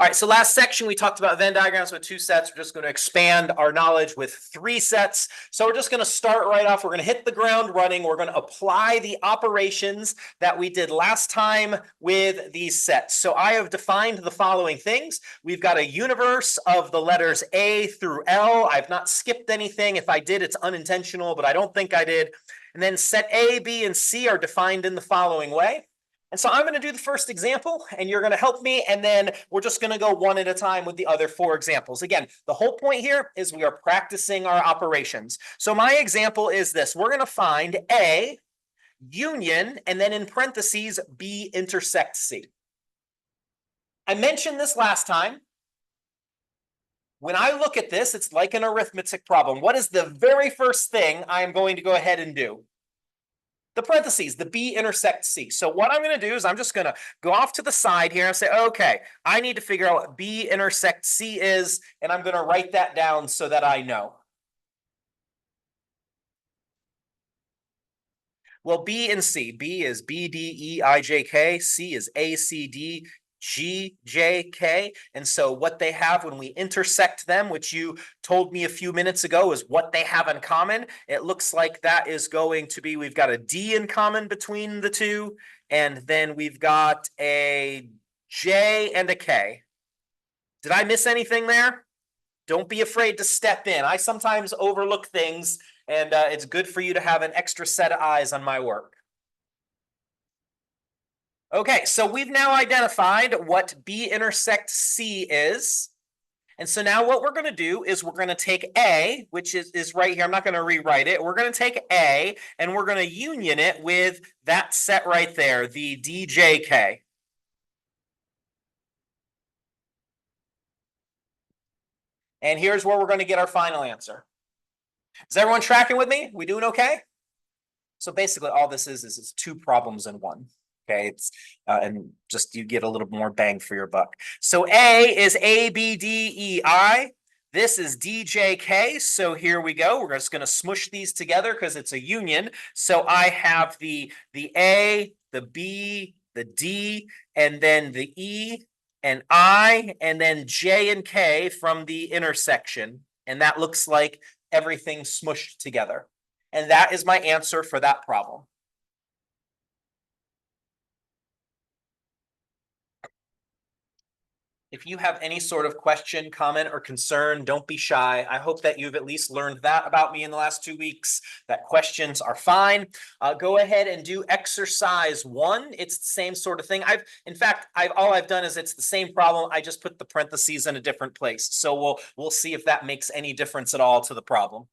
All right, so last section we talked about Venn diagrams with 2 sets. We're just going to expand our knowledge with 3 sets. So we're just going to start right off. We're going to hit the ground running. We're going to apply the operations that we did last time with these sets. So I have defined the following things. We've got a universe of the letters A through L. I've not skipped anything. If I did, it's unintentional, but I don't think I did. And then set A, B, and C are defined in the following way. And so I'm going to do the first example, and you're going to help me, and then we're just going to go one at a time with the other 4 examples. Again, the whole point here is we are practicing our operations. So my example is this. We're going to find A union, and then in parentheses, B intersect C. I mentioned this last time. When I look at this, it's like an arithmetic problem. What is the very first thing I'm going to go ahead and do? The parentheses, the B intersects C. So what I'm going to do is I'm just going to go off to the side here and say, okay, I need to figure out what B intersects C is, and I'm going to write that down so that I know. Well, B and C. B is B, D, E, I, J, K. C is A, C, D, G, J, K. And so what they have when we intersect them, which you told me a few minutes ago is what they have in common, it looks like that is going to be, we've got a D in common between the two, and then we've got a J and a K. Did I miss anything there? Don't be afraid to step in. I sometimes overlook things, and it's good for you to have an extra set of eyes on my work. Okay, so we've now identified what B intersects C is. And so now what we're going to do is we're going to take A, which is right here. I'm not going to rewrite it. We're going to take A, and we're going to union it with that set right there, the DJK. And here's where we're going to get our final answer. Is everyone tracking with me? We doing okay? So basically all this is 2 problems in one. Okay, it's and just you get a little more bang for your buck. So A is A, B, D, E, I. This is D, J, K. So here we go. We're just going to smush these together because it's a union. So I have the A, the B, the D, and then the E and I, and then J and K from the intersection. And that looks like everything smushed together. And that is my answer for that problem. If you have any sort of question, comment, or concern, don't be shy. I hope that you've at least learned that about me in the last 2 weeks, that questions are fine. Go ahead and do exercise 1. It's the same sort of thing. In fact, all I've done is it's the same problem. I just put the parentheses in a different place. So we'll see if that makes any difference at all to the problem.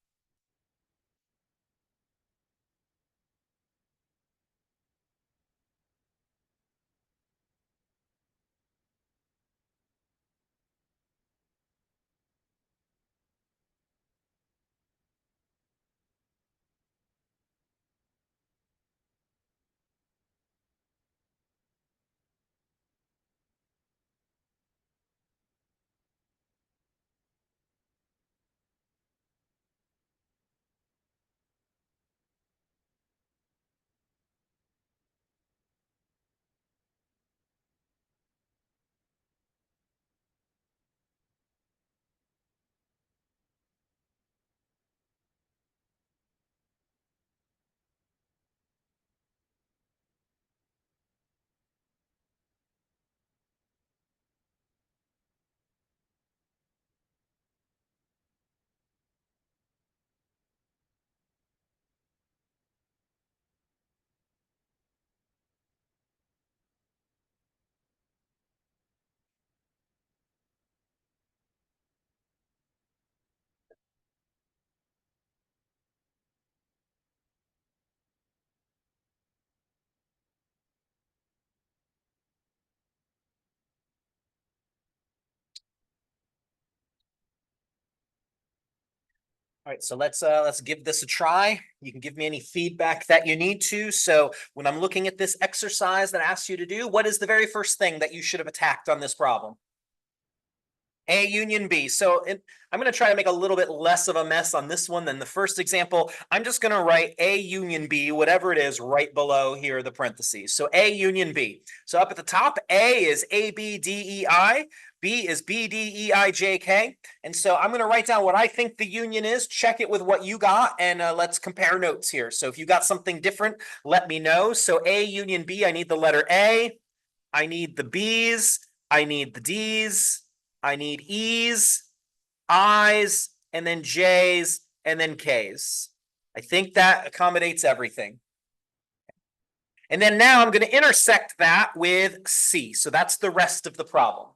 All right, so let's give this a try. You can give me any feedback that you need to. So when I'm looking at this exercise that asks you to do, what is the very first thing that you should have attacked on this problem? A union B. So I'm going to try to make a little bit less of a mess on this one than the first example. I'm just going to write A union B, whatever it is, right below here, the parentheses. So A union B. So up at the top, A is A, B, D, E, I. B is B, D, E, I, J, K. And so I'm going to write down what I think the union is, check it with what you got, and let's compare notes here. So if you got something different, let me know. So A union B, I need the letter A. I need the B's. I need the D's. I need E's, I's, and then J's, and then K's. I think that accommodates everything. And then now I'm going to intersect that with C. So that's the rest of the problem.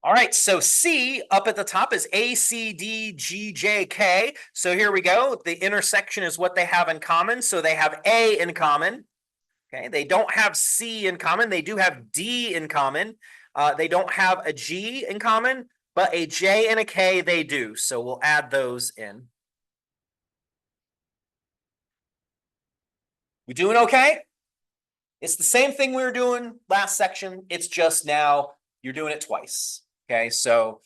All right, so C up at the top is A, C, D, G, J, K. So here we go. The intersection is what they have in common. So they have A in common. Okay, they don't have C in common. They do have D in common. They don't have a G in common, but a J and a K they do. So we'll add those in. We doing okay? It's the same thing we were doing last section. It's just now you're doing it twice. Okay, so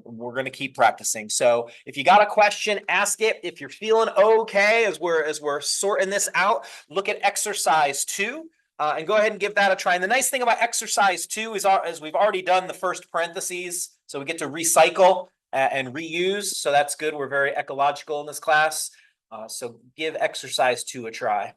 we're going to keep practicing. So if you got a question, ask it. If you're feeling okay as we're sorting this out, look at exercise 2. And go ahead and give that a try. And the nice thing about exercise 2 is we've already done the first parentheses, so we get to recycle and reuse. So that's good. We're very ecological in this class. So give exercise 2 a try.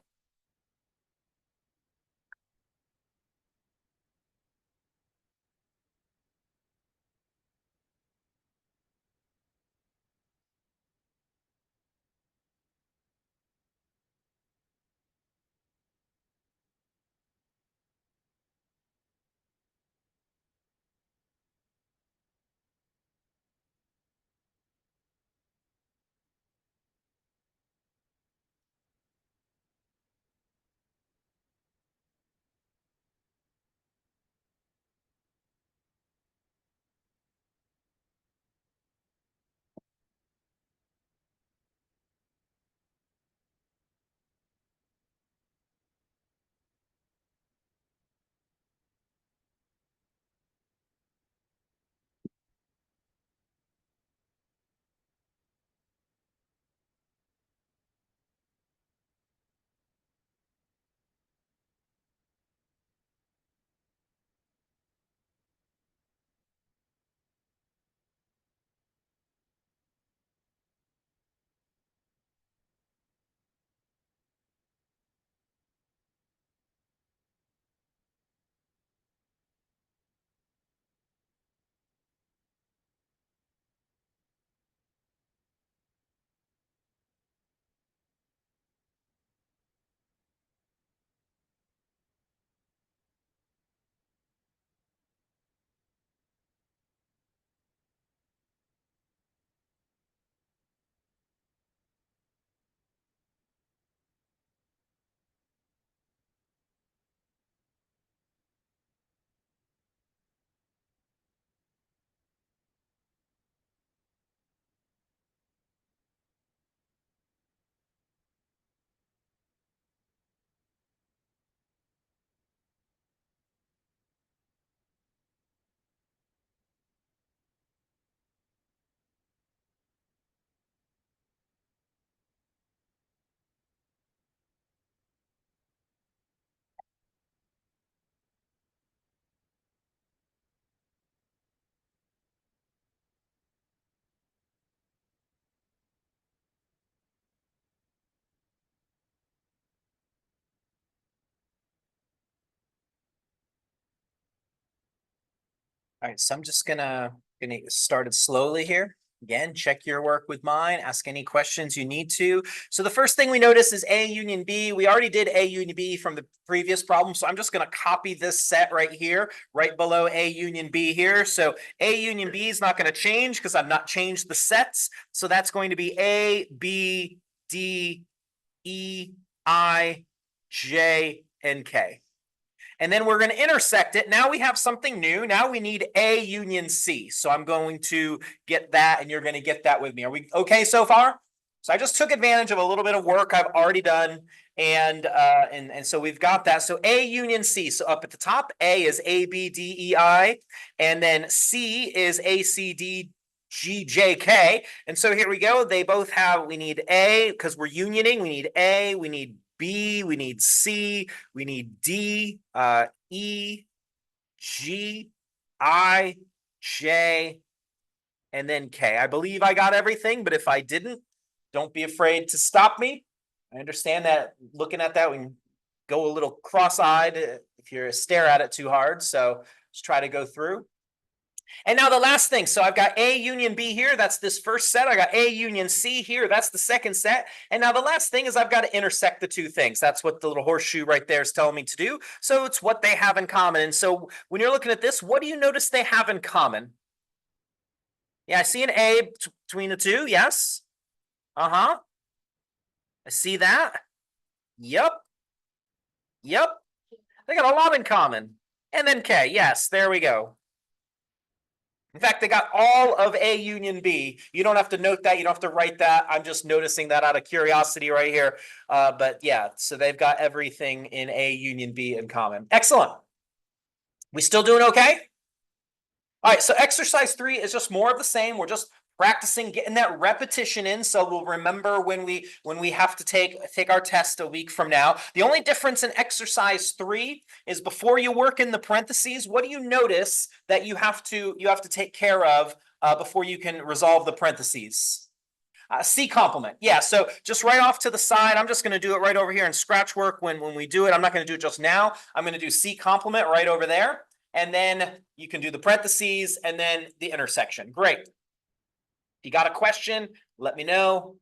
All right, so I'm just gonna get started slowly here. Again, check your work with mine, ask any questions you need to. So the first thing we notice is A union B. We already did A union B from the previous problem, so I'm just gonna copy this set right here, right below A union B here. So A union B is not gonna change because I've not changed the sets. So that's going to be A, B, D, E, I, J, and K. And then we're going to intersect it. Now we have something new. Now we need A union C. So I'm going to get that, and you're going to get that with me. Are we okay so far? So I just took advantage of a little bit of work I've already done. And so we've got that. So A union C. So up at the top, A is A, B, D, E, I, and then C is A, C, D, G, J, K. And so here we go. They both have, we need A because we're unioning. We need A, we need B, we need C, we need D, E, G, I, J, and then K. I believe I got everything, but if I didn't, don't be afraid to stop me. I understand that looking at that, we can go a little cross-eyed if you stare at it too hard. So just try to go through. And now the last thing. So I've got A union B here. That's this first set. I got A union C here. That's the second set. And now the last thing is I've got to intersect the two things. That's what the little horseshoe right there is telling me to do. So it's what they have in common. And so when you're looking at this, what do you notice they have in common? Yeah, I see an A between the two. Yes. Uh-huh. I see that. Yep. Yep. They got a lot in common. And then K. Yes, there we go. In fact, they got all of A union B. You don't have to note that. You don't have to write that. I'm just noticing that out of curiosity right here. But yeah, so they've got everything in A union B in common. Excellent. We still doing okay? All right, so exercise 3 is just more of the same. We're just practicing getting that repetition in, so we'll remember when we have to take our test a week from now. The only difference in exercise 3 is before you work in the parentheses, what do you notice that you have to take care of before you can resolve the parentheses? C complement. Yeah, so just right off to the side, I'm just going to do it right over here in scratch work when we do it. I'm not going to do it just now. I'm going to do C complement right over there. And then you can do the parentheses and then the intersection. Great. If you got a question, let me know.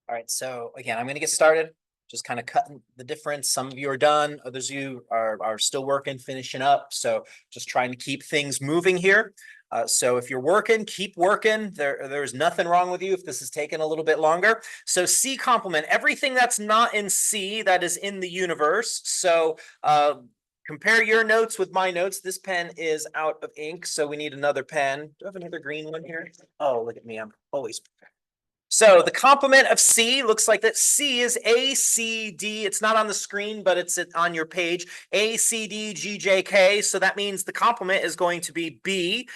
All right, so again, I'm going to get started. Just kind of cutting the difference. Some of you are done, others of you are still working, finishing up. So just trying to keep things moving here. So if you're working, keep working. There's nothing wrong with you if this is taking a little bit longer. So C complement, everything that's not in C that is in the universe. So compare your notes with my notes. This pen is out of ink, so we need another pen. Do I have another green one here? Oh, look at me. I'm always prepared. So the complement of C looks like that. C is A, C, D. It's not on the screen, but it's on your page. A, C, D, G, J, K. So that means the complement is going to be B,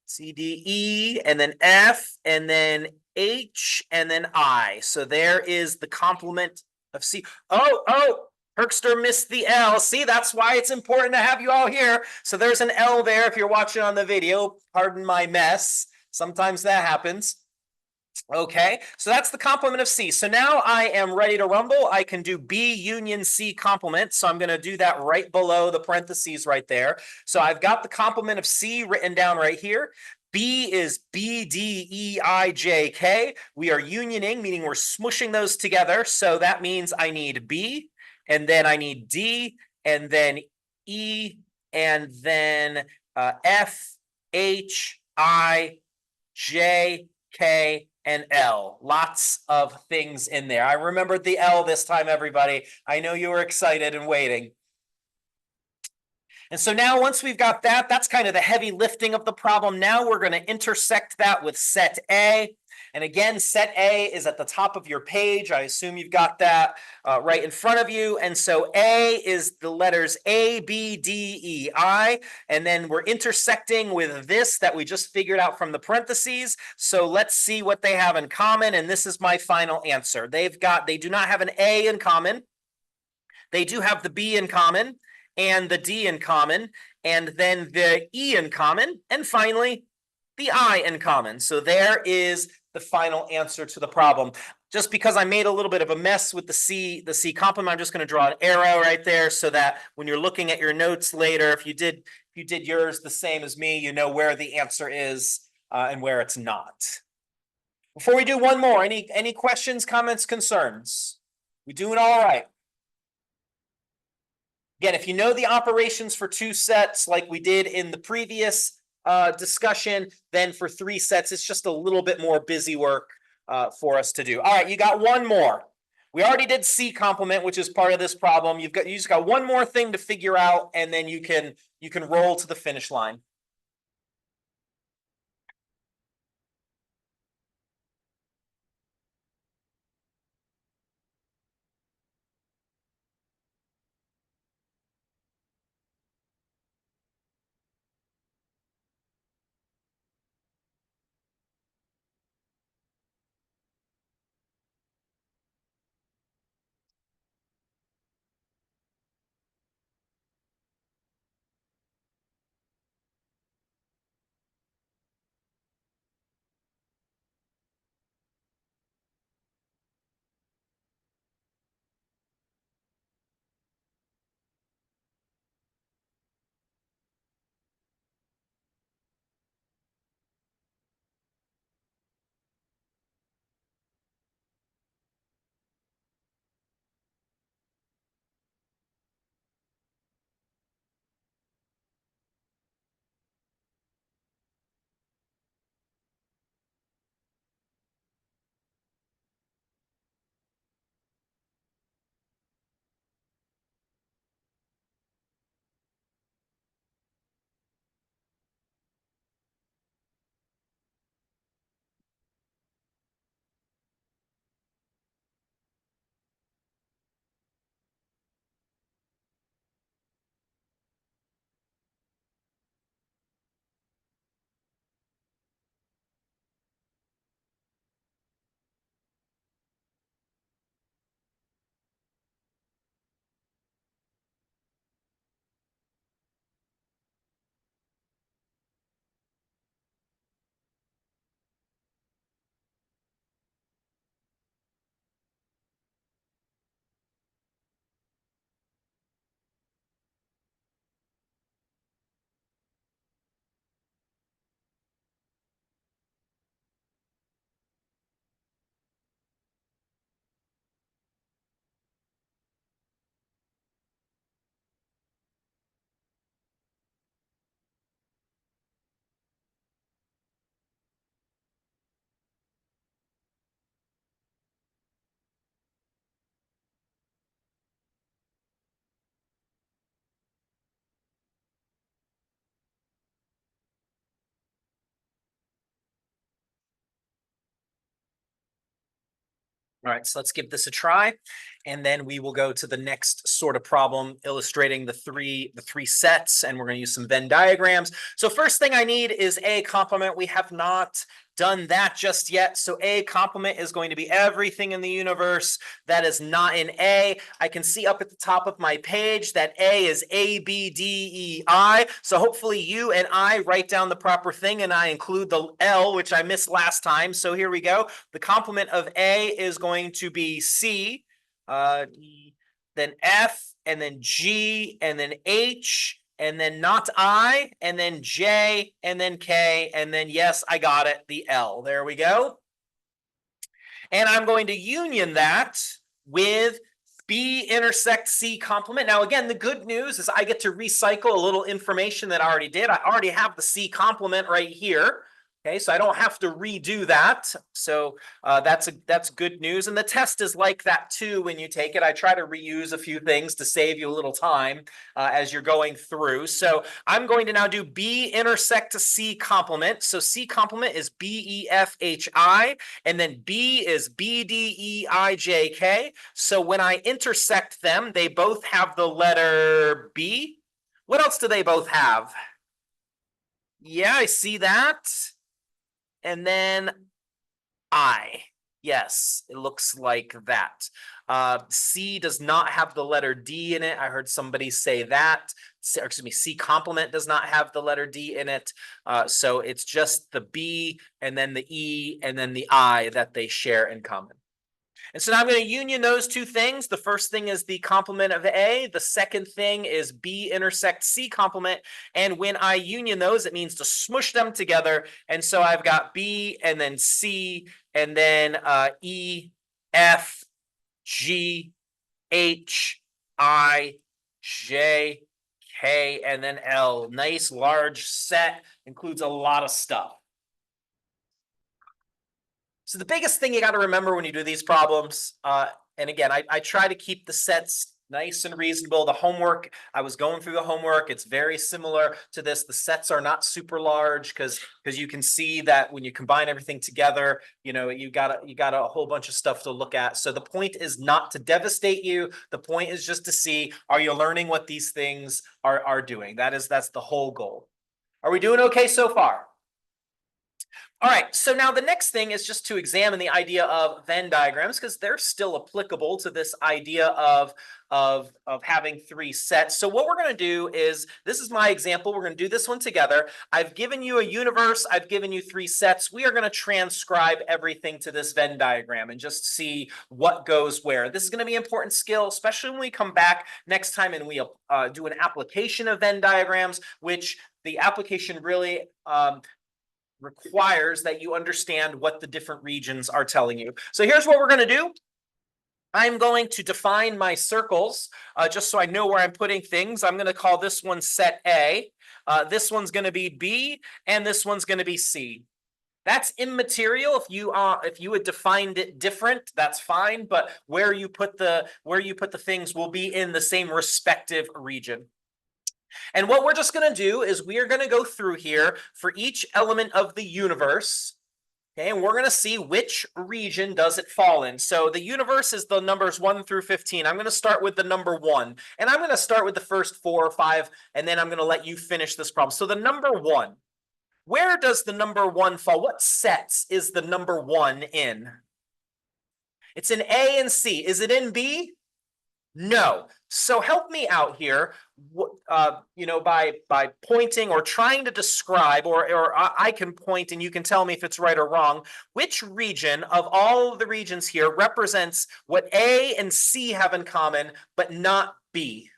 C, D, E, and then F, and then H, and then I. So there is the complement of C. Oh, Herkster missed the L. See, that's why it's important to have you all here. So there's an L there if you're watching on the video. Pardon my mess. Sometimes that happens. Okay, so that's the complement of C. So now I am ready to rumble. I can do B union C complement. So I'm going to do that right below the parentheses right there. So I've got the complement of C written down right here. B is B, D, E, I, J, K. We are unioning, meaning we're smushing those together. So that means I need B, and then I need D, and then E, and then F, H, I, J, K, and L. Lots of things in there. I remembered the L this time, everybody. I know you were excited and waiting. And so now once we've got that, that's kind of the heavy lifting of the problem. Now we're going to intersect that with set A. And again, set A is at the top of your page. I assume you've got that right in front of you. And so A is the letters A, B, D, E, I. And then we're intersecting with this that we just figured out from the parentheses. So let's see what they have in common. And this is my final answer. They do not have an A in common. They do have the B in common and the D in common, and then the E in common, and finally the I in common. So there is the final answer to the problem. Just because I made a little bit of a mess with the C complement, I'm just going to draw an arrow right there so that when you're looking at your notes later, if you did yours the same as me, you know where the answer is and where it's not. Before we do one more, any questions, comments, concerns? We doing all right? Again, if you know the operations for 2 sets like we did in the previous discussion, then for 3 sets, it's just a little bit more busy work for us to do. All right, you got one more. We already did C complement, which is part of this problem. You just got one more thing to figure out, and then you can roll to the finish line. All right, so let's give this a try, and then we will go to the next sort of problem illustrating the three sets, and we're going to use some Venn diagrams. So first thing I need is a complement. We have not done that just yet. So a complement is going to be everything in the universe that is not in A. I can see up at the top of my page that A is A, B, D, E, I. So hopefully you and I write down the proper thing, and I include the L, which I missed last time. So here we go. The complement of A is going to be C, then F, and then G, and then H, and then not I, and then J, and then K, and then yes, I got it, the L. There we go. And I'm going to union that with B intersect C complement. Now, again, the good news is I get to recycle a little information that I already did. I already have the C complement right here. Okay, so I don't have to redo that. So that's good news. And the test is like that too when you take it. I try to reuse a few things to save you a little time as you're going through. So I'm going to now do B intersect C complement. So C complement is BEFHI, and then B is BDEIJK. So when I intersect them, they both have the letter B. What else do they both have? Yeah, I see that. And then I. Yes, it looks like that. C does not have the letter D in it. I heard somebody say that. Excuse me, C complement does not have the letter D in it. So it's just the B and then the E and then the I that they share in common. And so now I'm going to union those two things. The first thing is the complement of A. The second thing is B intersect C complement. And when I union those, it means to smush them together. And so I've got B and then C and then E, F, G, H, I, J, K, and then L. Nice large set, includes a lot of stuff. So the biggest thing you got to remember when you do these problems, and again, I try to keep the sets nice and reasonable. The homework, I was going through the homework. It's very similar to this. The sets are not super large because you can see that when you combine everything together, you know, you got a whole bunch of stuff to look at. So the point is not to devastate you. The point is just to see, are you learning what these things are doing? That's the whole goal. Are we doing okay so far? All right, so now the next thing is just to examine the idea of Venn diagrams because they're still applicable to this idea of having three sets. So what we're going to do is, this is my example. We're going to do this one together. I've given you a universe. I've given you three sets. We are going to transcribe everything to this Venn diagram and just see what goes where. This is going to be an important skill, especially when we come back next time and we do an application of Venn diagrams, which the application really requires that you understand what the different regions are telling you. So here's what we're going to do. I'm going to define my circles just so I know where I'm putting things. I'm going to call this one set A. This one's going to be B, and this one's going to be C. That's immaterial. If you had defined it different, that's fine. But where you put the things will be in the same respective region. And what we're just going to do is we are going to go through here for each element of the universe. Okay, and we're going to see which region does it fall in. So the universe is the numbers 1 through 15. I'm going to start with the number 1. And I'm going to start with the first 4 or 5, and then I'm going to let you finish this problem. So the number 1. Where does the number 1 fall? What sets is the number 1 in? It's in A and C. Is it in B? No. So help me out here, by pointing or trying to describe, or I can point and you can tell me if it's right or wrong, which region of all of the regions here represents what A and C have in common, but not B?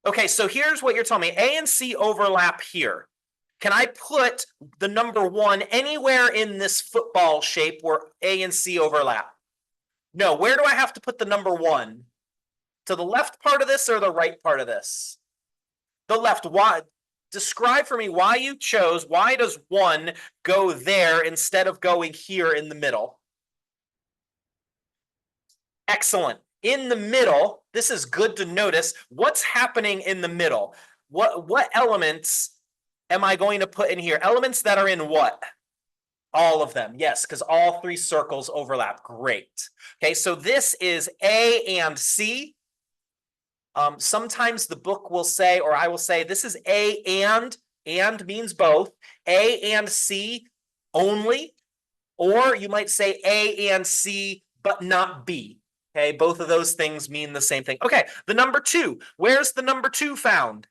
Okay, so here's what you're telling me. A and C overlap here. Can I put the number 1 anywhere in this football shape where A and C overlap? No, where do I have to put the number 1? To the left part of this or the right part of this? The left. Why? Describe for me why you chose. Why does 1 go there instead of going here in the middle? Excellent. In the middle, this is good to notice. What's happening in the middle? What elements am I going to put in here? Elements that are in what? All of them, yes, because all three circles overlap. Great. Okay, so this is A and C. Sometimes the book will say, or I will say, this is A and means both, A and C only, or you might say A and C, but not B. Okay, both of those things mean the same thing. Okay, the number 2. Where's the number 2 found?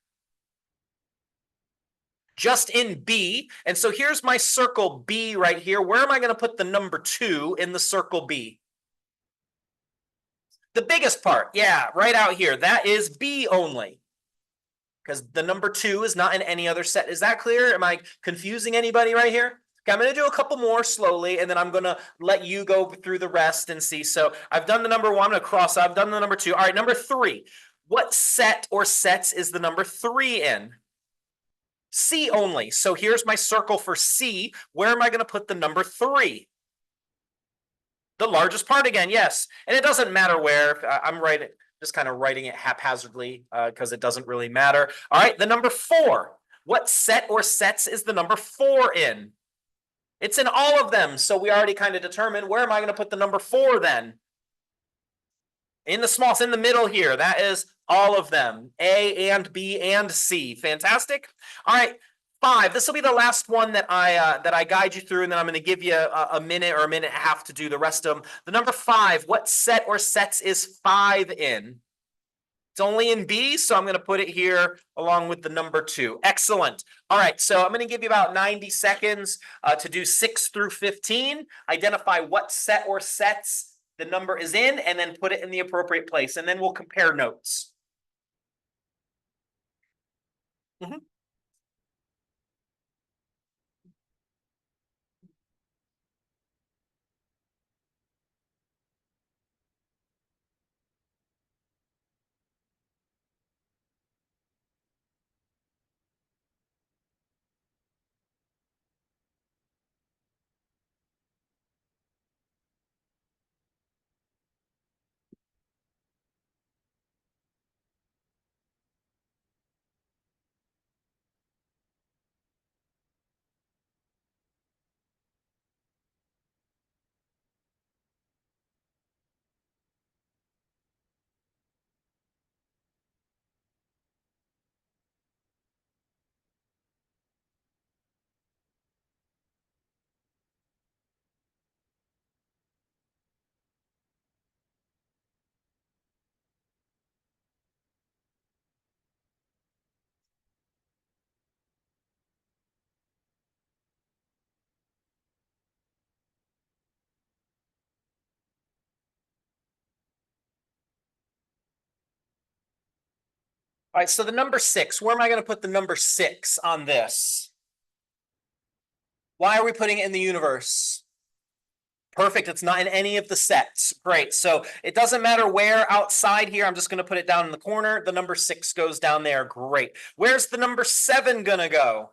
Just in B. And so here's my circle B right here. Where am I going to put the number 2 in the circle B? The biggest part, yeah, right out here. That is B only, because the number 2 is not in any other set. Is that clear? Am I confusing anybody right here? Okay, I'm going to do a couple more slowly, and then I'm going to let you go through the rest and see. So I've done the number 1. I'm going to cross. I've done the number 2. All right, number 3. What set or sets is the number 3 in? C only. So here's my circle for C. Where am I going to put the number 3? The largest part again, yes. And it doesn't matter where. I'm writing, just kind of writing it haphazardly because it doesn't really matter. All right, the number 4. What set or sets is the number 4 in? It's in all of them. So we already kind of determined, where am I going to put the number 4 then? In the small, it's in the middle here. That is all of them. A and B and C. Fantastic. All right. 5. This will be the last one that I guide you through, and then I'm going to give you a minute or a minute and a half to do the rest of them. The number 5. What set or sets is 5 in? It's only in B, so I'm going to put it here along with the number 2. Excellent. All right, so I'm going to give you about 90 seconds to do 6 through 15. Identify what set or sets the number is in, and then put it in the appropriate place, and then we'll compare notes. Mm-hmm. All right, so the number 6, where am I going to put the number 6 on this? Why are we putting it in the universe? Perfect, it's not in any of the sets. Great, so it doesn't matter where outside here. I'm just going to put it down in the corner. The number 6 goes down there. Great. Where's the number 7 going to go?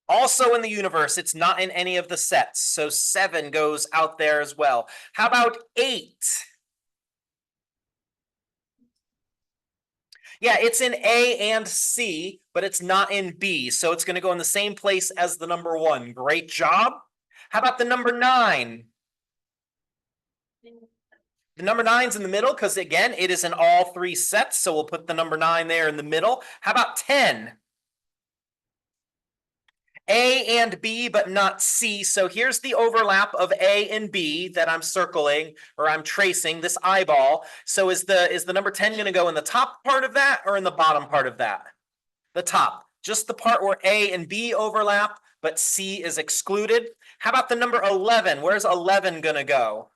Also in the universe. It's not in any of the sets. So 7 goes out there as well. How about 8? Yeah, it's in A and C, but it's not in B. So it's going to go in the same place as the number 1. Great job. How about the number 9? The number 9's in the middle because, again, it is in all 3 sets. So we'll put the number 9 there in the middle. How about 10? A and B, but not C. So here's the overlap of A and B that I'm circling, or I'm tracing this eyeball. So is the number 10 going to go in the top part of that or in the bottom part of that? The top. Just the part where A and B overlap, but C is excluded. How about the number 11? Where's 11 going to go?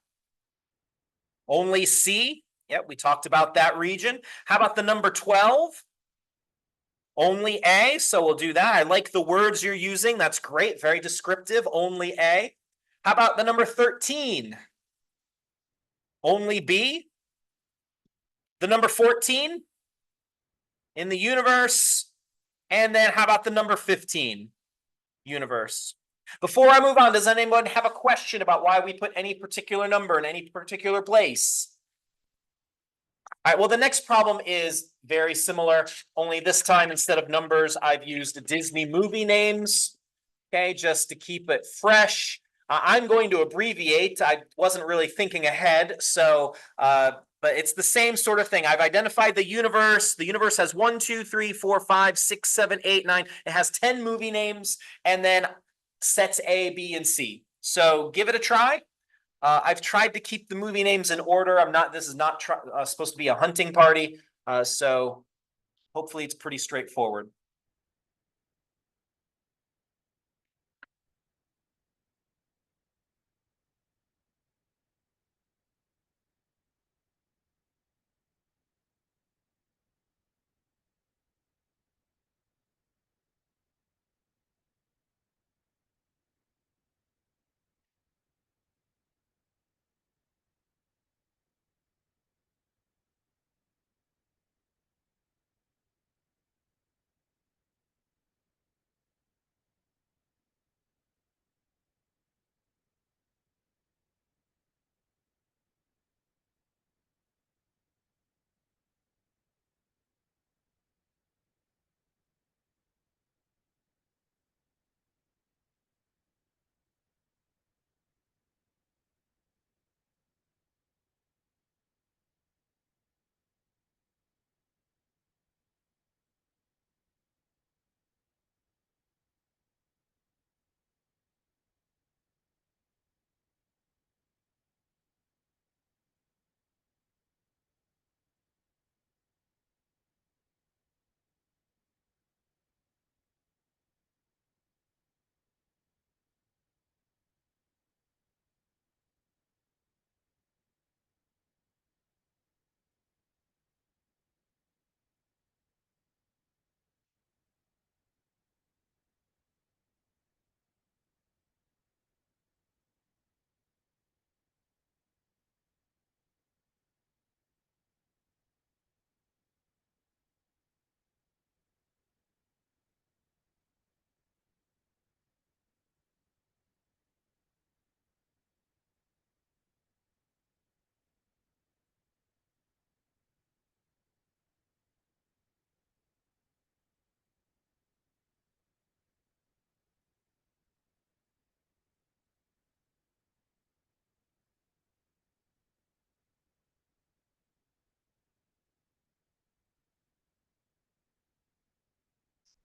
Only C? Yep, we talked about that region. How about the number 12? Only A, so we'll do that. I like the words you're using. That's great. Very descriptive. Only A. How about the number 13? Only B. The number 14? In the universe. And then how about the number 15? Universe. Before I move on, does anyone have a question about why we put any particular number in any particular place? All right, well, the next problem is very similar, only this time instead of numbers, I've used Disney movie names, okay, just to keep it fresh. I'm going to abbreviate. I wasn't really thinking ahead, so but it's the same sort of thing. I've identified the universe. The universe has 1, 2, 3, 4, 5, 6, 7, 8, 9. It has 10 movie names, and then sets A, B, and C. So give it a try. I've tried to keep the movie names in order. I'm not. This is not supposed to be a hunting party, so hopefully it's pretty straightforward.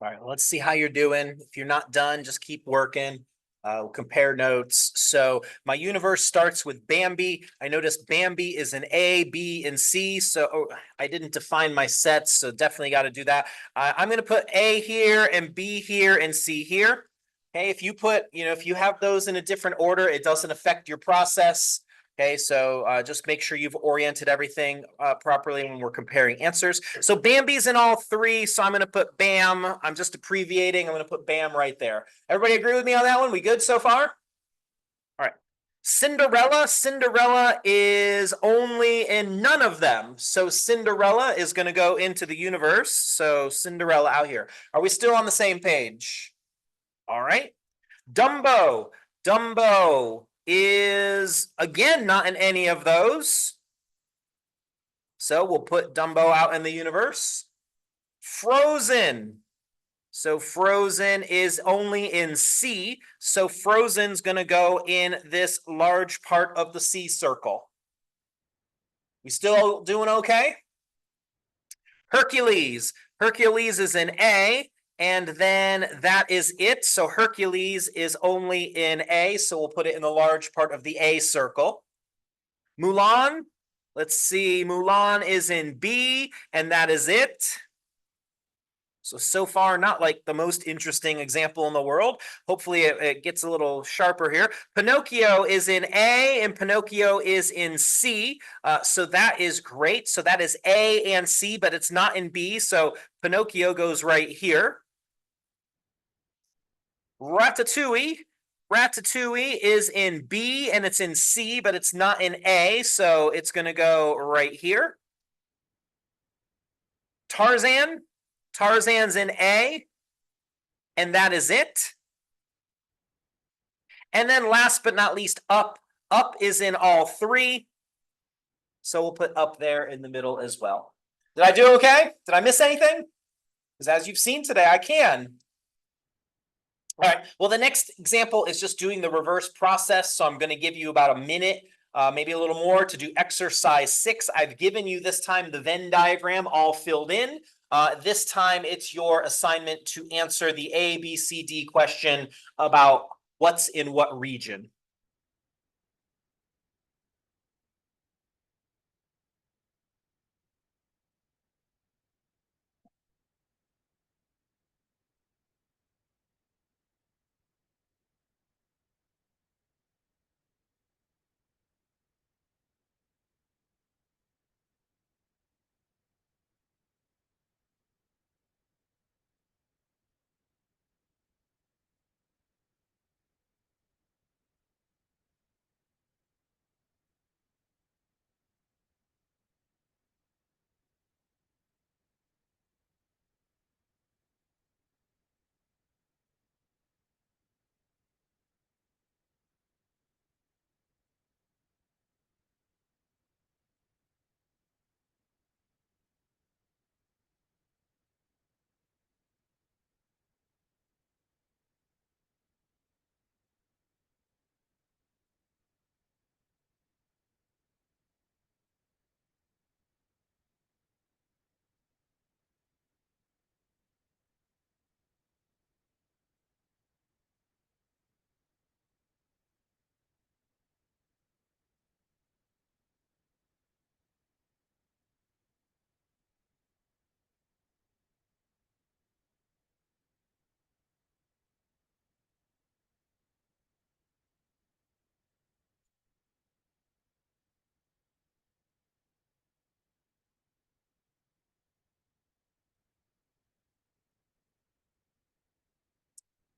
All right, let's see how you're doing. If you're not done, just keep working. We'll compare notes. So my universe starts with Bambi. I noticed Bambi is an A, B, and C. So I didn't define my sets, so definitely got to do that. I'm going to put A here and B here and C here. Okay, if you put, if you have those in a different order, it doesn't affect your process. Okay, so just make sure you've oriented everything properly when we're comparing answers. So Bambi's in all three, so I'm going to put Bam. I'm just abbreviating. I'm going to put Bam right there. Everybody agree with me on that one? We good so far? All right. Cinderella is only in none of them. So Cinderella is going to go into the universe. So Cinderella out here. Are we still on the same page? All right. Dumbo. Dumbo is, again, not in any of those. So we'll put Dumbo out in the universe. Frozen. So Frozen is only in C. So Frozen's going to go in this large part of the C circle. We still doing okay? Hercules. Hercules is in A. And then that is it. So Hercules is only in A. So we'll put it in the large part of the A circle. Mulan. Let's see. Mulan is in B. And that is it. So far, not like the most interesting example in the world. Hopefully it gets a little sharper here. Pinocchio is in A and Pinocchio is in C. So that is great. So that is A and C, but it's not in B. So Pinocchio goes right here. Ratatouille. Ratatouille is in B and it's in C, but it's not in A. So it's going to go right here. Tarzan. Tarzan's in A, and that is it. And then last but not least, Up. Up is in all three. So we'll put Up there in the middle as well. Did I do okay? Did I miss anything? Because as you've seen today, I can. All right, well, the next example is just doing the reverse process. So I'm going to give you about a minute, maybe a little more to do exercise 6. I've given you this time the Venn diagram all filled in. This time it's your assignment to answer the A, B, C, D question about what's in what region.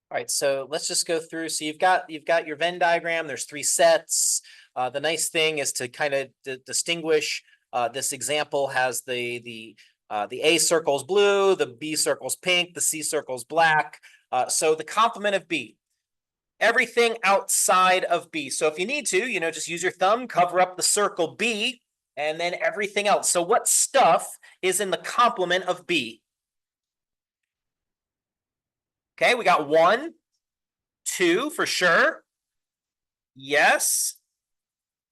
All right, so let's just go through. So you've got your Venn diagram. There's 3 sets. The nice thing is to kind of distinguish. This example has the A circle's blue, the B circle's pink, the C circle's black. So the complement of B, everything outside of B. So if you need to, just use your thumb, cover up the circle B, and then everything else. So what stuff is in the complement of B? Okay, we got 1, 2 for sure. Yes.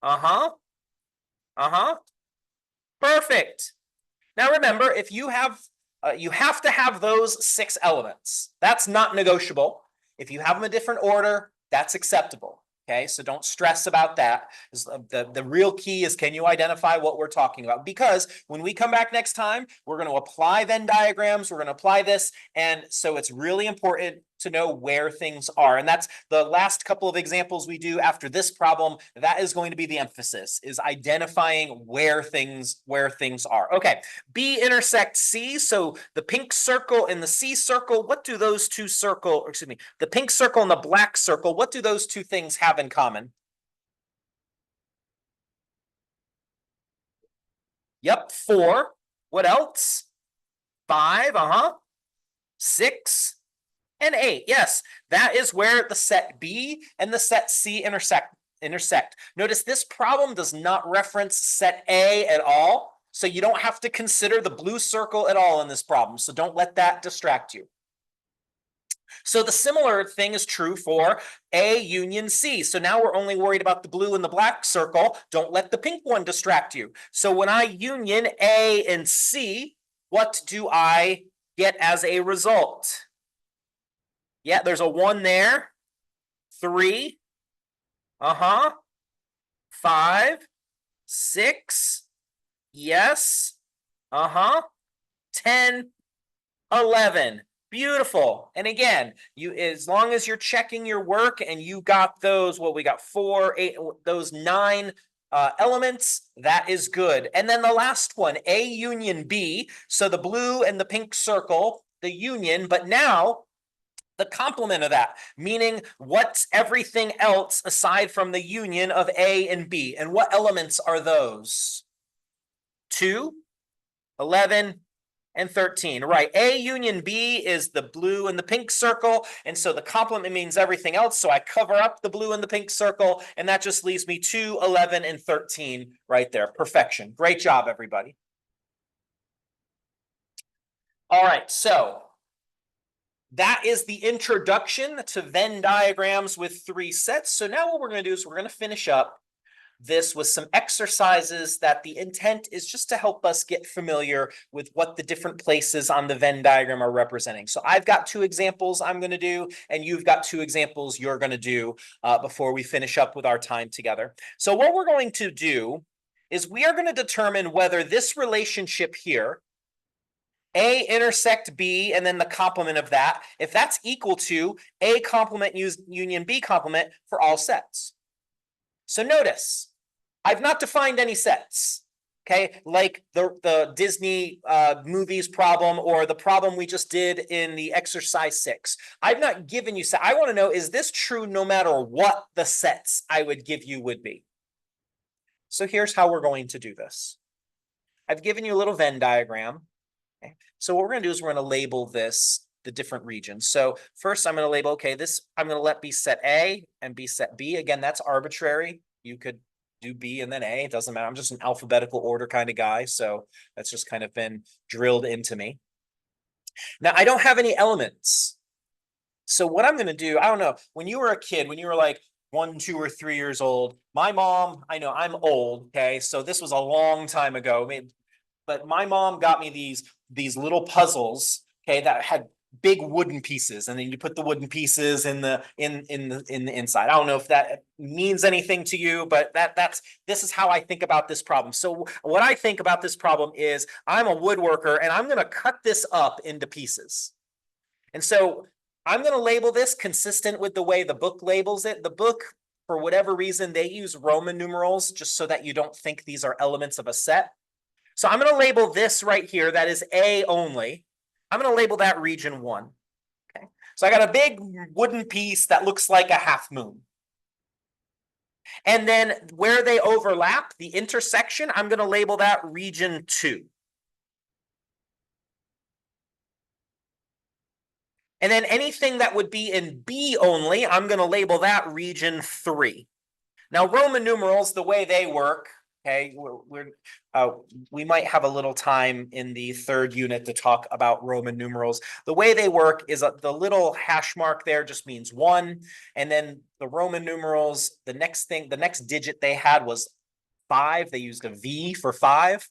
Uh-huh. Uh-huh. Perfect. Now remember, if you have to have those 6 elements. That's not negotiable. If you have them in a different order, that's acceptable. Okay, so don't stress about that. The real key is, can you identify what we're talking about? Because when we come back next time, we're going to apply Venn diagrams. We're going to apply this. And so it's really important to know where things are. And that's the last couple of examples we do after this problem. That is going to be the emphasis, is identifying where things are. Okay, B intersects C. So the pink circle and the C circle, what do those two the pink circle and the black circle, what do those two things have in common? Yep, 4. What else? 5, 6, and 8. Yes, that is where the set B and the set C intersect. Notice this problem does not reference set A at all, so you don't have to consider the blue circle at all in this problem. So don't let that distract you. So the similar thing is true for A union C. So now we're only worried about the blue and the black circle. Don't let the pink one distract you. So when I union A and C, what do I get as a result? Yeah, there's a 1 there. 3. 5. 6. Yes. 10. 11. Beautiful. And again, as long as you're checking your work and you got those, we got 4, 8, those 9 elements, that is good. And then the last one, A union B. So the blue and the pink circle, the union, but now the complement of that, meaning what's everything else aside from the union of A and B. And what elements are those? 2, 11, and 13. Right. A union B is the blue and the pink circle. And so the complement means everything else. So I cover up the blue and the pink circle, and that just leaves me 2, 11, and 13 right there. Perfection. Great job, everybody. All right. So that is the introduction to Venn diagrams with three sets. So now what we're going to do is we're going to finish up this with some exercises that the intent is just to help us get familiar with what the different places on the Venn diagram are representing. So I've got two examples I'm going to do, and you've got two examples you're going to do before we finish up with our time together. So what we're going to do is we are going to determine whether this relationship here, A intersect B, and then the complement of that, if that's equal to A complement union B complement for all sets. So notice, I've not defined any sets, okay? Like the Disney movies problem or the problem we just did in the exercise 6. I've not given you set. I want to know, is this true no matter what the sets I would give you would be? So here's how we're going to do this. I've given you a little Venn diagram. Okay? So what we're going to do is we're going to label this the different regions. So first I'm going to label, okay, this I'm going to let be set A and be set B. Again, that's arbitrary. You could do B and then A, it doesn't matter. I'm just an alphabetical order kind of guy. So that's just kind of been drilled into me. Now I don't have any elements. So what I'm going to do, I don't know, when you were a kid, when you were like 1, 2, or 3 years old, my mom, I know I'm old, okay? So this was a long time ago. I mean, but my mom got me these little puzzles, okay, that had big wooden pieces, and then you put the wooden pieces in the inside. I don't know if that means anything to you, but this is how I think about this problem. So what I think about this problem is I'm a woodworker and I'm going to cut this up into pieces. And so I'm going to label this consistent with the way the book labels it. The book, for whatever reason, they use Roman numerals just so that you don't think these are elements of a set. So I'm going to label this right here, that is A only. I'm going to label that region 1. Okay. So I got a big wooden piece that looks like a half moon. And then where they overlap, the intersection, I'm going to label that region 2. And then anything that would be in B only, I'm going to label that region 3. Now, Roman numerals, the way they work, okay, we might have a little time in the 3rd unit to talk about Roman numerals. The way they work is the little hash mark there just means 1. And then the Roman numerals, the next digit they had was 5. They used a V for 5.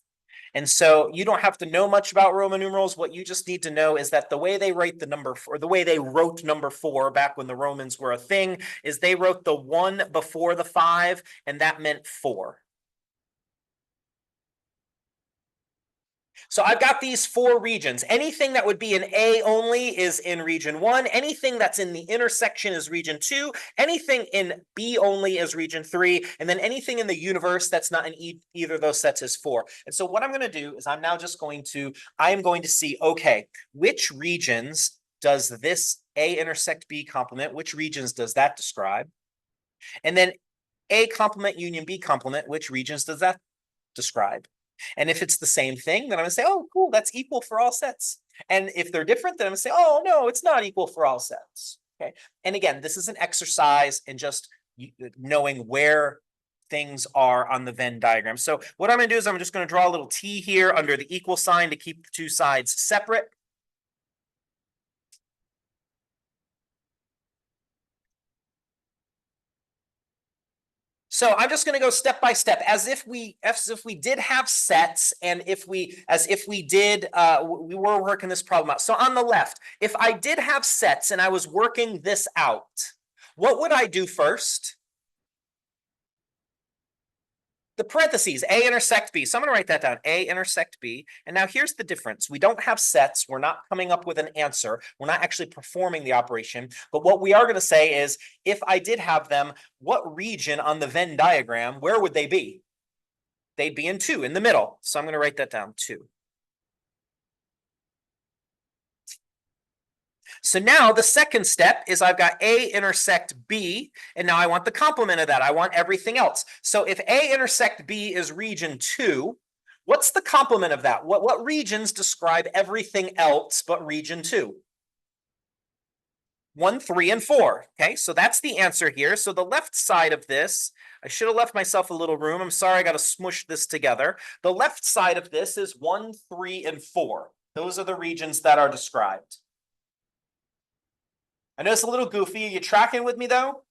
And so you don't have to know much about Roman numerals. What you just need to know is that the way they write the number, or the way they wrote number 4 back when the Romans were a thing, is they wrote the 1 before the 5, and that meant 4. So I've got these 4 regions. Anything that would be in A only is in region 1. Anything that's in the intersection is region 2. Anything in B only is region 3. And then anything in the universe that's not in either of those sets is 4. And so what I'm going to do is I am going to see, okay, which regions does this A intersect B complement, which regions does that describe? And then A complement union B complement, which regions does that describe? And if it's the same thing, then I'm going to say, oh, cool, that's equal for all sets. And if they're different, then I'm going to say, oh, no, it's not equal for all sets. Okay. And again, this is an exercise in just knowing where things are on the Venn diagram. So what I'm going to do is I'm just going to draw a little T here under the equal sign to keep the two sides separate. So I'm just going to go step by step as if we did have sets, and we were working this problem out. So on the left, if I did have sets and I was working this out, what would I do first? The parentheses, A intersect B. So I'm going to write that down, A intersect B. And now here's the difference. We don't have sets. We're not coming up with an answer. We're not actually performing the operation. But what we are going to say is, if I did have them, what region on the Venn diagram, where would they be? They'd be in 2, in the middle. So I'm going to write that down, 2. So now the second step is I've got A intersect B, and now I want the complement of that. I want everything else. So if A intersect B is region 2, what's the complement of that? What regions describe everything else but region 2? 1, 3, and 4. Okay, so that's the answer here. So the left side of this, I should have left myself a little room. I'm sorry, I got to smush this together. The left side of this is 1, 3, and 4. Those are the regions that are described. I know it's a little goofy. Are you tracking with me though?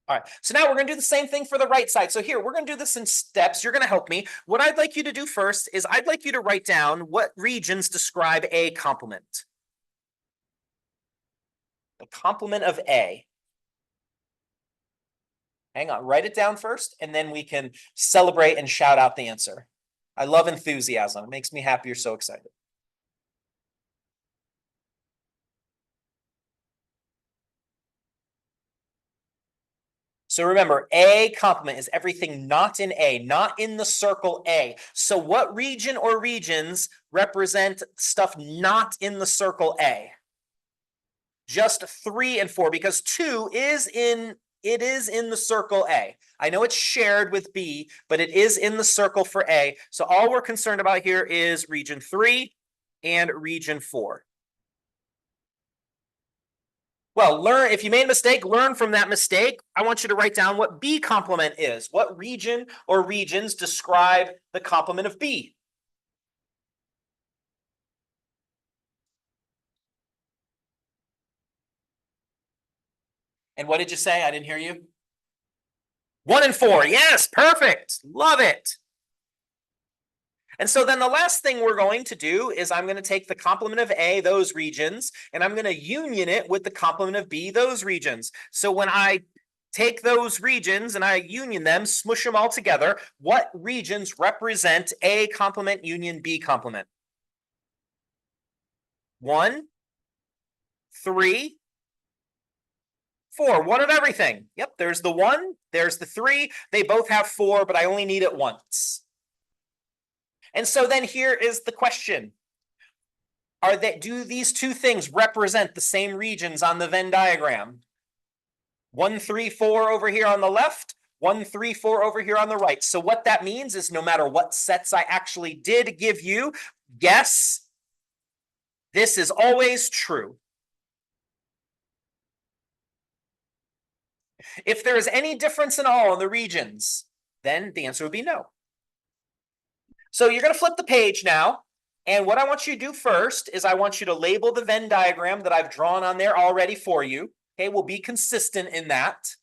All right, so now we're going to do the same thing for the right side. So here, we're going to do this in steps. You're going to help me. What I'd like you to do first is I'd like you to write down what regions describe a complement. The complement of A. Hang on, write it down first, and then we can celebrate and shout out the answer. I love enthusiasm. It makes me happy. You're so excited. So remember, A complement is everything not in A, not in the circle A. So what region or regions represent stuff not in the circle A? Just 3 and 4, because 2 is in the circle A. I know it's shared with B, but it is in the circle for A. So all we're concerned about here is region 3 and region 4. Well, learn, if you made a mistake, learn from that mistake. I want you to write down what B complement is. What region or regions describe the complement of B? And what did you say? I didn't hear you. 1 and 4. Yes, perfect. Love it. And so then the last thing we're going to do is I'm going to take the complement of A, those regions, and I'm going to union it with the complement of B, those regions. So when I take those regions and I union them, smush them all together, what regions represent A complement union B complement? 1, 3, 4. One of everything. Yep, there's the 1, there's the 3. They both have 4, but I only need it once. And so then here is the question. Do these two things represent the same regions on the Venn diagram? 1, 3, 4 over here on the left, 1, 3, 4 over here on the right. So what that means is no matter what sets I actually did give you, guess this is always true. If there is any difference in all in the regions, then the answer would be no. So you're going to flip the page now. And what I want you to do first is I want you to label the Venn diagram that I've drawn on there already for you. Okay, we'll be consistent in that.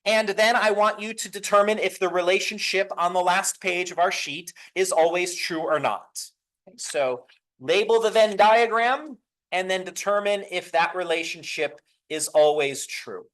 And then I want you to determine if the relationship on the last page of our sheet is always true or not. Okay, so label the Venn diagram and then determine if that relationship is always true.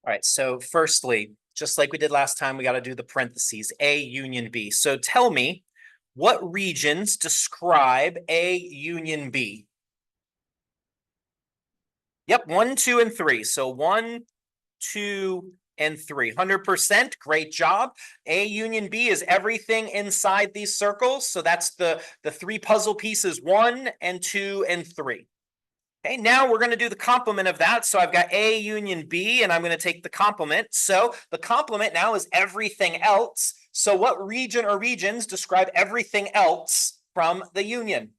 All right, so firstly, just like we did last time, we got to do the parentheses, A union B. So tell me, what regions describe A union B? Yep, 1, 2, and 3. So 1, 2, and 3. 100%. Great job. A union B is everything inside these circles. So that's the three puzzle pieces, 1 and 2 and 3. Okay, now we're going to do the complement of that. So I've got A union B, and I'm going to take the complement. So the complement now is everything else. So what region or regions describe everything else from the union?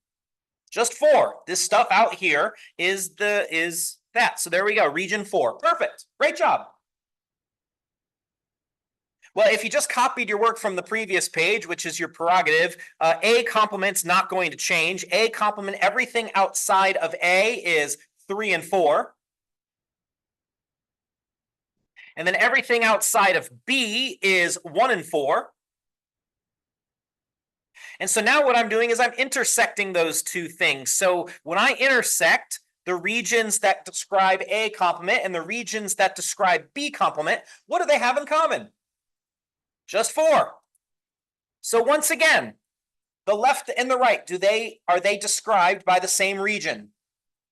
Just 4. This stuff out here is that. So there we go, region 4. Perfect. Great job. Well, if you just copied your work from the previous page, which is your prerogative, A complement's not going to change. A complement, everything outside of A is 3 and 4. And then everything outside of B is 1 and 4. And so now what I'm doing is I'm intersecting those two things. So when I intersect the regions that describe A complement and the regions that describe B complement, what do they have in common? Just 4. So once again, the left and the right, are they described by the same region?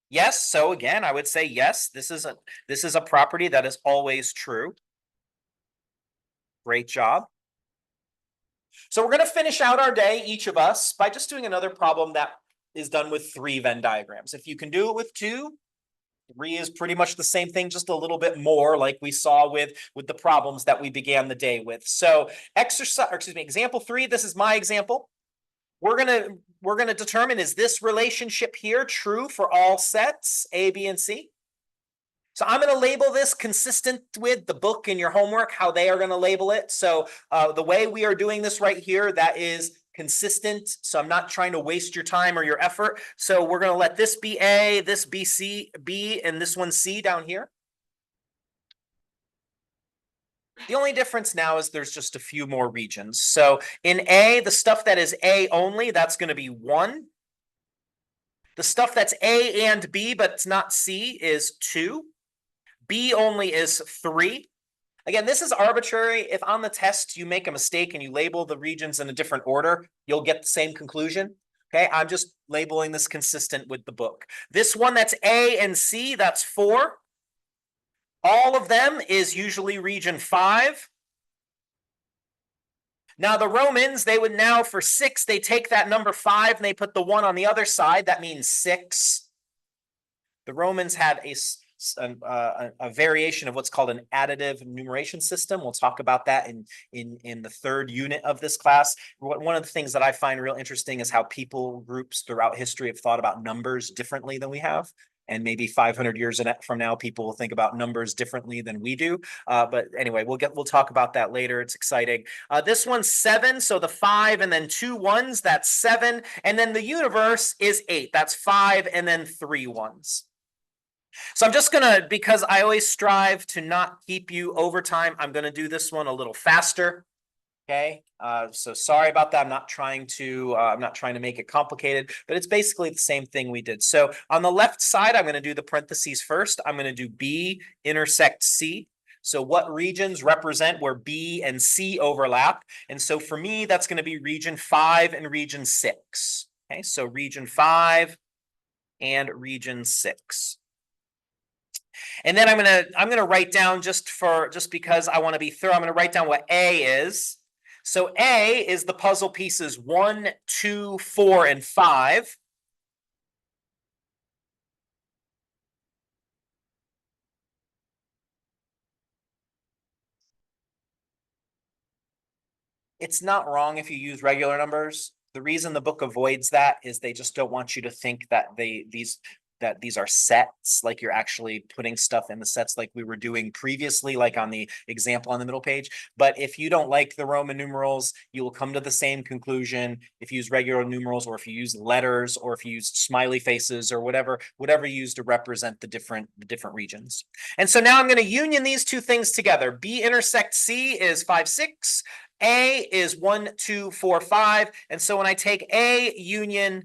Yes. So again, I would say yes. This is a property that is always true. Great job. So we're going to finish out our day, each of us, by just doing another problem that is done with 3 Venn diagrams. If you can do it with 2, 3 is pretty much the same thing, just a little bit more, like we saw with the problems that we began the day with. So example 3, this is my example. We're gonna determine, is this relationship here true for all sets A, B, and C? So I'm going to label this consistent with the book and your homework, how they are going to label it. So the way we are doing this right here, that is consistent. So I'm not trying to waste your time or your effort. So we're going to let this be A, this be C, B, and this one C down here. The only difference now is there's just a few more regions. So in A, the stuff that is A only, that's going to be 1. The stuff that's A and B, but it's not C, is 2. B only is 3. Again, this is arbitrary. If on the test you make a mistake and you label the regions in a different order, you'll get the same conclusion. Okay, I'm just labeling this consistent with the book. This one that's A and C, that's 4. All of them is usually region 5. Now the Romans, they would now, for 6, they take that number 5 and they put the 1 on the other side. That means 6. The Romans had a variation of what's called an additive numeration system. We'll talk about that in the 3rd unit of this class. One of the things that I find real interesting is how people groups throughout history have thought about numbers differently than we have. And maybe 500 years from now, people will think about numbers differently than we do. But anyway, we'll talk about that later. It's exciting. This one's 7, so the 5 and then 2 1s, that's 7. And then the universe is 8. That's 5 and then 3 1s. So I'm just gonna, because I always strive to not keep you over time, I'm gonna do this one a little faster. Okay, so sorry about that. I'm not trying to make it complicated, but it's basically the same thing we did. So on the left side, I'm going to do the parentheses first. I'm going to do B intersect C. So what regions represent where B and C overlap? And so for me, that's going to be region 5 and region 6. Okay, so region 5 and region 6. And then I'm gonna write down, just because I want to be thorough, I'm going to write down what A is. So A is the puzzle pieces 1, 2, 4, and 5. It's not wrong if you use regular numbers. The reason the book avoids that is they just don't want you to think that these are sets, like you're actually putting stuff in the sets like we were doing previously, like on the example on the middle page. But if you don't like the Roman numerals, you will come to the same conclusion if you use regular numerals, or if you use letters, or if you use smiley faces, or whatever you use to represent the different regions. And so now I'm going to union these two things together. B intersect C is 5, 6. A is 1, 2, 4, 5. And so when I take A union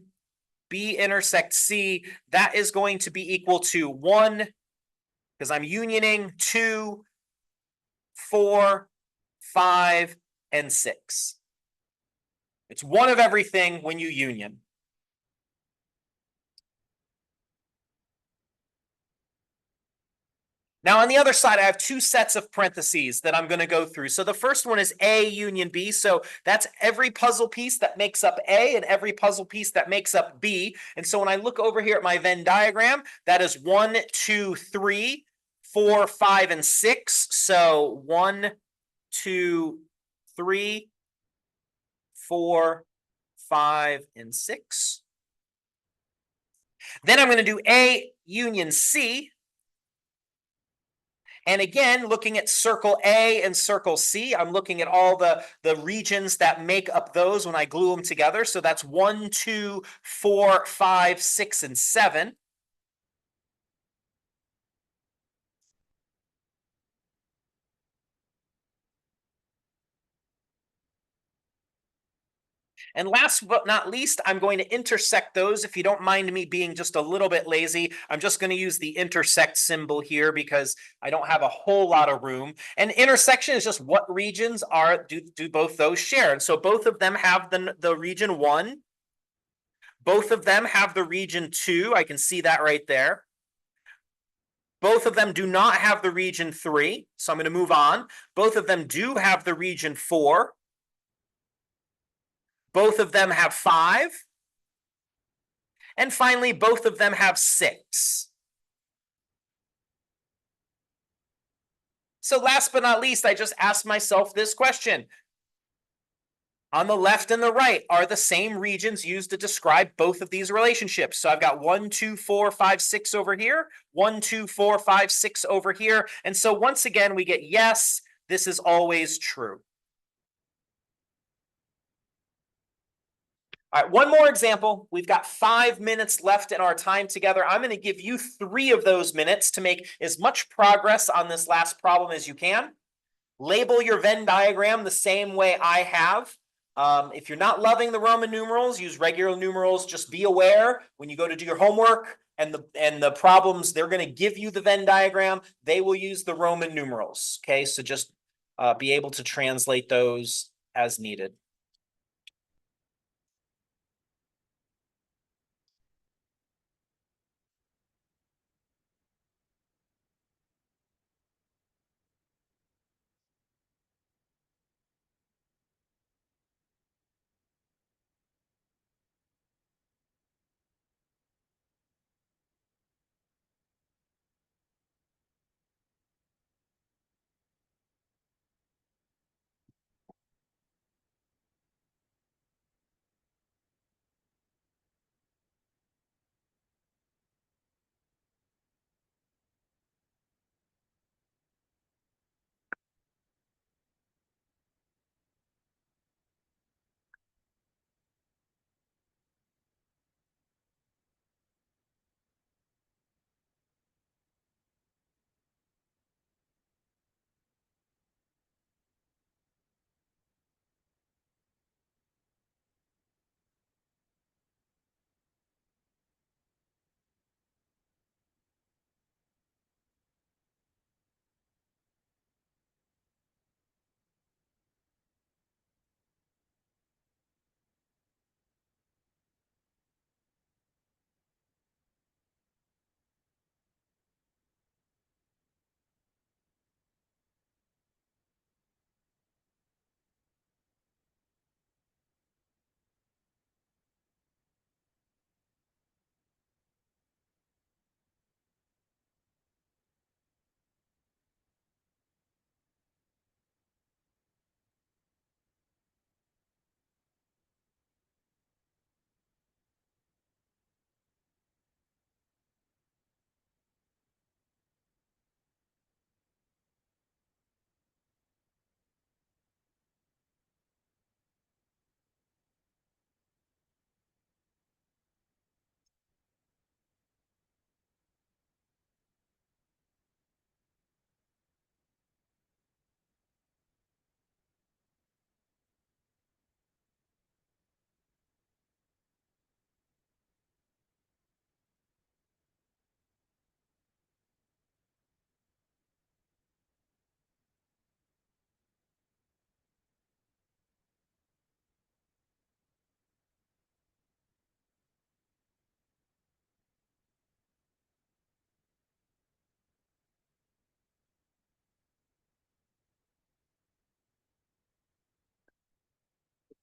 B intersect C, that is going to be equal to 1, because I'm unioning 2, 4, 5, and 6. It's one of everything when you union. Now, on the other side, I have two sets of parentheses that I'm going to go through. So the first one is A union B. So that's every puzzle piece that makes up A and every puzzle piece that makes up B. And so when I look over here at my Venn diagram, that is 1, 2, 3, 4, 5, and 6. So 1, 2, 3, 4, 5, and 6. Then I'm going to do A union C. And again, looking at circle A and circle C, I'm looking at all the regions that make up those when I glue them together. So that's 1, 2, 4, 5, 6, and 7. And last but not least, I'm going to intersect those. If you don't mind me being just a little bit lazy, I'm just going to use the intersect symbol here because I don't have a whole lot of room. And intersection is just what regions do both those share. And so both of them have the region 1. Both of them have the region 2. I can see that right there. Both of them do not have the region 3. So I'm going to move on. Both of them do have the region 4. Both of them have 5. And finally, both of them have 6. So last but not least, I just asked myself this question. On the left and the right are the same regions used to describe both of these relationships. So I've got 1, 2, 4, 5, 6 over here, 1, 2, 4, 5, 6 over here. And so once again, we get yes, this is always true. All right, one more example. We've got 5 minutes left in our time together. I'm going to give you 3 of those minutes to make as much progress on this last problem as you can. Label your Venn diagram the same way I have. If you're not loving the Roman numerals, use regular numerals. Just be aware when you go to do your homework and the problems, they're going to give you the Venn diagram. They will use the Roman numerals. Okay, so just be able to translate those as needed.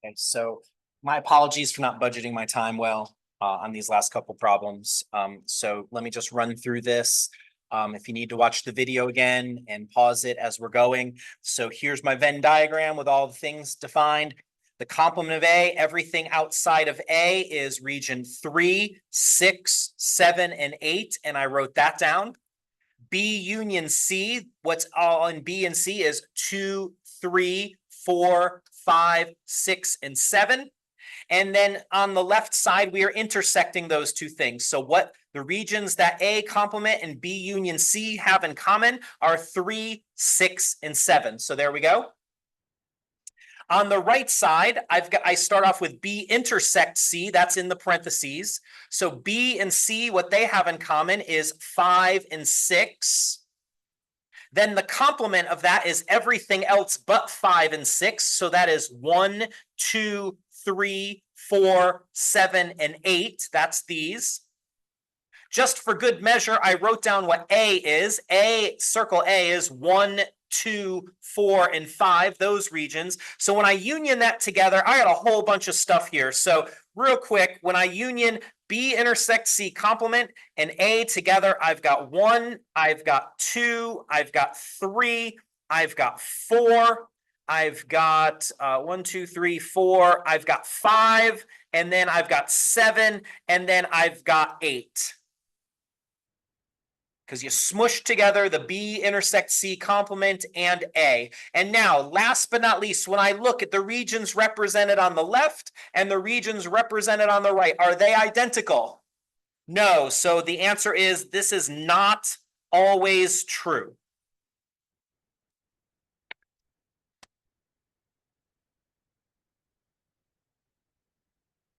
Okay, so my apologies for not budgeting my time well on these last couple problems. So let me just run through this. If you need to watch the video again and pause it as we're going. So here's my Venn diagram with all the things defined. The complement of A, everything outside of A is region 3, 6, 7, and 8, and I wrote that down. B union C, what's all in B and C is 2, 3, 4, 5, 6, and 7. And then on the left side, we are intersecting those two things. So what the regions that A complement and B union C have in common are 3, 6, and 7. So there we go. On the right side, I start off with B intersect C, that's in the parentheses. So B and C, what they have in common is 5 and 6. Then the complement of that is everything else but 5 and 6. So that is 1, 2, 3, 4, 7, and 8. That's these. Just for good measure, I wrote down what A is. Circle A is 1, 2, 4, and 5, those regions. So when I union that together, I got a whole bunch of stuff here. So real quick, when I union B intersect C complement and A together, I've got 1, I've got 2, I've got 3, I've got 4, I've got 1, 2, 3, 4, I've got 5, and then I've got 7, and then I've got 8. Because you smush together the B intersect C complement and A. And now, last but not least, when I look at the regions represented on the left and the regions represented on the right, are they identical? No. So the answer is this is not always true.